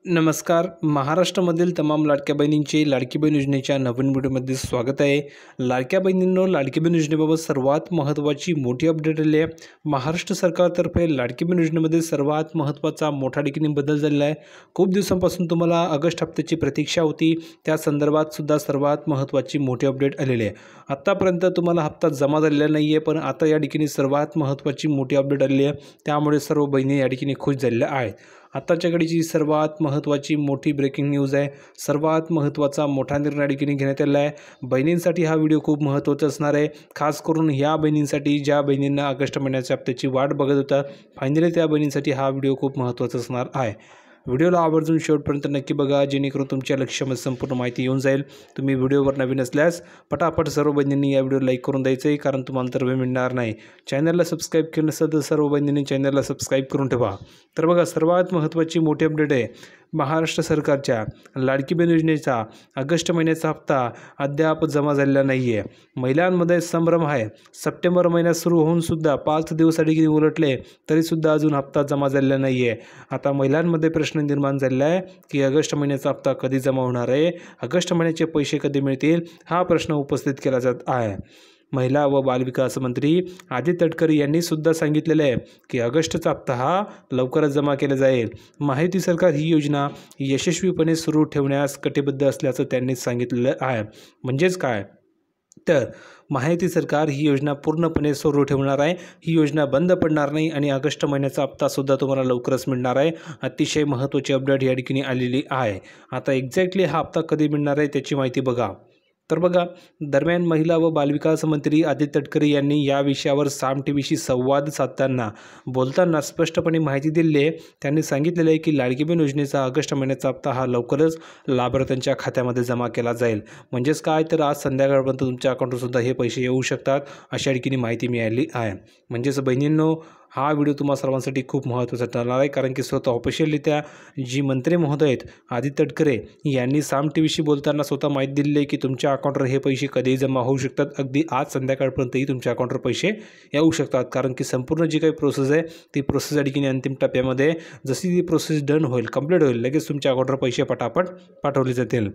नमस्कार. महाराष्ट्रामधील तमाम लाडक्या बहिणींचे लाडकी बहीण योजनेच्या नवीन व्हिडिओमध्ये स्वागत आहे. लाडक्या बहिणींनो, लाडकी बहीण योजनेबाबत सर्वात महत्त्वाची मोठी अपडेट आली आहे. महाराष्ट्र सरकारतर्फे लाडकी बहीण योजनेमध्ये सर्वात महत्त्वाचा मोठा ठिकाणी बदल झालेला आहे. खूप दिवसांपासून तुम्हाला ऑगस्ट हप्त्याची प्रतीक्षा होती, त्या संदर्भात सुद्धा सर्वात महत्त्वाची मोठी अपडेट आलेली आहे. आत्तापर्यंत तुम्हाला हप्ता जमा झालेला नाही आहे, पण आता या ठिकाणी सर्वात महत्त्वाची मोठी अपडेट आली आहे. त्यामुळे सर्व बहिणी या ठिकाणी खुश झालेल्या आहेत. आताच्या घडीची सर्वात महत्त्वाची मोठी ब्रेकिंग न्यूज आहे. सर्वात महत्त्वाचा मोठा निर्णय ठिकाणी घेण्यात आला आहे. बहिणींसाठी हा व्हिडिओ खूप महत्त्वाचा असणार आहे. खास करून ह्या बहिणींसाठी ज्या बहिणींना ऑगस्ट महिन्याच्या हप्त्याची वाट बघत होता, फायनली त्या बहिणींसाठी हा व्हिडिओ खूप महत्त्वाचा असणार आहे. व्हिडिओला आवर्जून शेवटपर्यंत नक्की बघा, जेणेकरून तुमच्या लक्षामध्ये संपूर्ण माहिती येऊन जाईल. तुम्ही व्हिडिओवर नवीन असल्यास पटापट सर्व बहिणींनी या व्हिडिओ लाईक करून द्यायचं आहे, कारण तुम्हाला तर वेळ मिळणार नाही. चॅनलला सबस्क्राईब केलं नसेल तर सर्व बहिणींनी चॅनलला सबस्क्राईब करून ठेवा. तर बघा, सर्वात महत्त्वाची मोठी अपडेट आहे. महाराष्ट्र सरकारच्या लाडकी बहीण योजनेचा ऑगस्ट महिन्याचा हप्ता अद्याप जमा झालेला नाही आहे. महिलांमध्ये संभ्रम आहे. सप्टेंबर महिन्यात सुरू होऊन सुद्धा 5 दिवस अधिक उलटले तरीसुद्धा अजून हप्ता जमा झालेला नाही आहे. आता महिलांमध्ये प्रश्न निर्माण झालेला आहे की ऑगस्ट महिन्याचा हप्ता कधी जमा होणार आहे, ऑगस्ट महिन्याचे पैसे कधी मिळतील, हा प्रश्न उपस्थित केला जात आहे. महिला व बालविकास मंत्री आदित्य तटकरे यांनी सुद्धा सांगितलेलं आहे की ऑगस्टचा हप्ता हा लवकरच जमा केला जाईल. महायुती सरकार ही योजना यशस्वीपणे सुरू ठेवण्यास कटिबद्ध असल्याचं त्यांनी सांगितलेलं आहे. म्हणजेच काय, तर महायुती सरकार ही योजना पूर्णपणे सुरू ठेवणार आहे. ही योजना बंद पडणार नाही आणि ऑगस्ट महिन्याचा हप्तासुद्धा तुम्हाला लवकरच मिळणार आहे. अतिशय महत्त्वाची अपडेट या ठिकाणी आलेली आहे. आता एक्झॅक्टली हा हप्ता कधी मिळणार आहे त्याची माहिती बघा. तर बघा, दरम्यान महिला व बालविकास मंत्री आदित्य तटकरे यांनी या विषयावर साम टीव्हीशी संवाद साधताना बोलताना स्पष्टपणे माहिती दिली आहे. त्यांनी सांगितलेलं आहे की लाडकी बहीण योजनेचा ऑगस्ट महिन्याचा हप्ता हा लवकरच लाभार्थ्यांच्या खात्यामध्ये जमा केला जाईल. म्हणजेच काय, तर आज संध्याकाळपर्यंत तुमच्या अकाउंटवरसुद्धा हे पैसे येऊ शकतात, अशा ठिकाणी माहिती मिळाली आहे. म्हणजेच बहिणींनो, हा व्हिडिओ तुम्हा सर्वांसाठी खूप महत्त्वाचा ठरणार आहे, कारण की स्वतः ऑफिशियलरित्या जी मंत्री महोदय आहेत आदित्य तटकरे यांनी साम टीव्हीशी बोलताना स्वतः माहिती दिली आहे की तुमच्या अकाउंटवर हे पैसे कधीही जमा होऊ शकतात. अगदी आज संध्याकाळपर्यंतही तुमच्या अकाउंटवर पैसे येऊ शकतात, कारण की संपूर्ण जी काही प्रोसेस आहे ती प्रोसेस या ठिकाणी अंतिम टप्प्यामध्ये, जशी ती प्रोसेस डन होईल, कंप्लीट होईल, लगेच तुमच्या अकाउंटवर पैसे पटापट पाठवले जातील.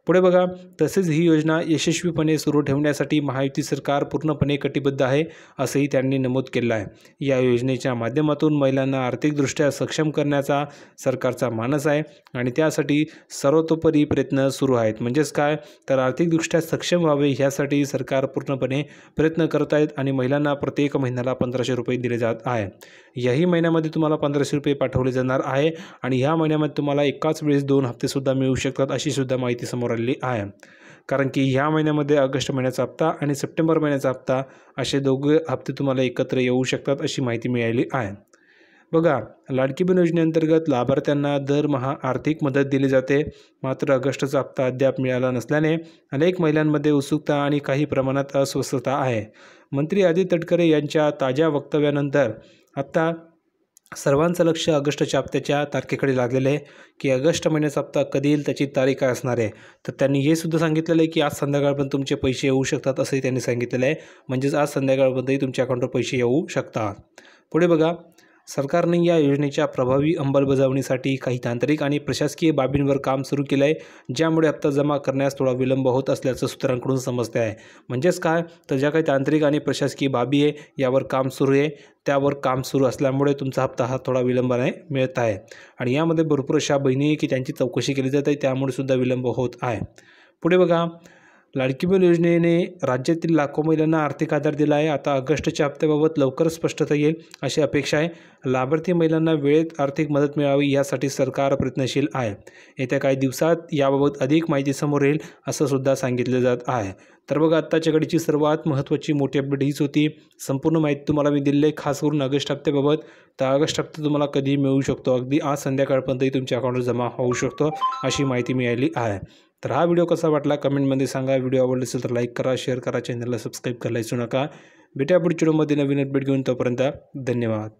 पुढे बघा, तसेच ही योजना यशस्वीपणे सुरू ठेवण्यासाठी महायुती सरकार पूर्णपणे कटिबद्ध आहे, असंही त्यांनी नमूद केलं आहे. या योजनेच्या माध्यमातून महिलांना आर्थिकदृष्ट्या सक्षम करण्याचा सरकारचा मानस आहे आणि त्यासाठी सर्वतोपरी प्रयत्न सुरू आहेत. म्हणजेच काय, तर आर्थिकदृष्ट्या सक्षम व्हावे ह्यासाठी सरकार पूर्णपणे प्रयत्न करत आहेत आणि महिलांना प्रत्येक महिन्याला 1500 रुपये दिले जात आहे. याही महिन्यामध्ये तुम्हाला 1500 रुपये पाठवले जाणार आहे आणि ह्या महिन्यामध्ये तुम्हाला एकाच वेळेस 2 हप्तेसुद्धा मिळू शकतात, अशी सुद्धा माहिती समोर आलेली आहे. कारण की ह्या महिन्यामध्ये ऑगस्ट महिन्याचा हप्ता आणि सप्टेंबर महिन्याचा हप्ता असे दोघे हप्ते तुम्हाला एकत्र येऊ शकतात, अशी माहिती मिळाली आहे. बघा, लाडकी बहीण योजनेअंतर्गत लाभार्थ्यांना दरमहा आर्थिक मदत दिली जाते. मात्र ऑगस्टचा हप्ता अद्याप मिळाला नसल्याने अनेक महिलांमध्ये उत्सुकता आणि काही प्रमाणात अस्वस्थता आहे. मंत्री आदित्य तटकरे यांच्या ताज्या वक्तव्यानंतर आता सर्वांचं लक्ष ऑगस्टच्या हप्त्याच्या तारखेकडे लागलेलं आहे की ऑगस्ट महिन्याचा हप्ता कधी येईल, त्याची तारीख काय असणार आहे. तर त्यांनी हे सुद्धा सांगितलेलं आहे की आज संध्याकाळपर्यंत तुमचे पैसे येऊ शकतात, असंही त्यांनी सांगितलेलं आहे. म्हणजेच आज संध्याकाळपर्यंतही तुमच्या अकाउंटवर पैसे येऊ शकतात. पुढे बघा, सरकारने या योजनेच्या प्रभावी अंमलबजावणीसाठी काही तांत्रिक आणि प्रशासकीय बाबींवर काम सुरू केलं आहे, ज्यामुळे हप्ता जमा करण्यास थोडा विलंब होत असल्याचं सूत्रांकडून समजते आहे. म्हणजेच काय, तर ज्या काही तांत्रिक आणि प्रशासकीय बाबी आहे यावर काम सुरू आहे. त्यावर काम सुरू असल्यामुळे तुमचा हप्ता हा थोडा विलंबाने मिळत आहे आणि यामध्ये भरपूर अशा बहिणी आहे की त्यांची चौकशी केली जात आहे, त्यामुळे सुद्धा विलंब होत आहे. पुढे बघा, लाडकी बहीण योजनेने राज्यातील लाखो महिलांना आर्थिक आधार दिला आहे. आता ऑगस्टच्या हप्त्याबाबत लवकरच स्पष्टता येईल अशी अपेक्षा आहे. लाभार्थी महिलांना वेळेत आर्थिक मदत मिळावी यासाठी सरकार प्रयत्नशील आहे. येत्या काही दिवसात याबाबत अधिक माहिती समोर येईल असं सुद्धा सांगितलं जात आहे. तर बघा, आत्ताच्या घडीची सर्वात महत्त्वाची मोठी अपडेट हीच होती. संपूर्ण माहिती तुम्हाला मी दिली आहे, खास करून ऑगस्ट हप्त्याबाबत. तर ऑगस्ट हप्ता तुम्हाला कधी मिळू शकतो, अगदी आज संध्याकाळपर्यंतही तुमच्या अकाउंटवर जमा होऊ शकतो, अशी माहिती मिळाली आहे. तर हा व्हिडिओ कसा वाटला कमेंटमध्ये सांगा. व्हिडिओ आवडला असेल तर लाईक करा, शेअर करा, चॅनलला सबस्क्राईब करायला विसरू नका. भेटूया पुढच्या व्हिडिओमध्ये नवीन अपडेट घेऊन. तोपर्यंत धन्यवाद.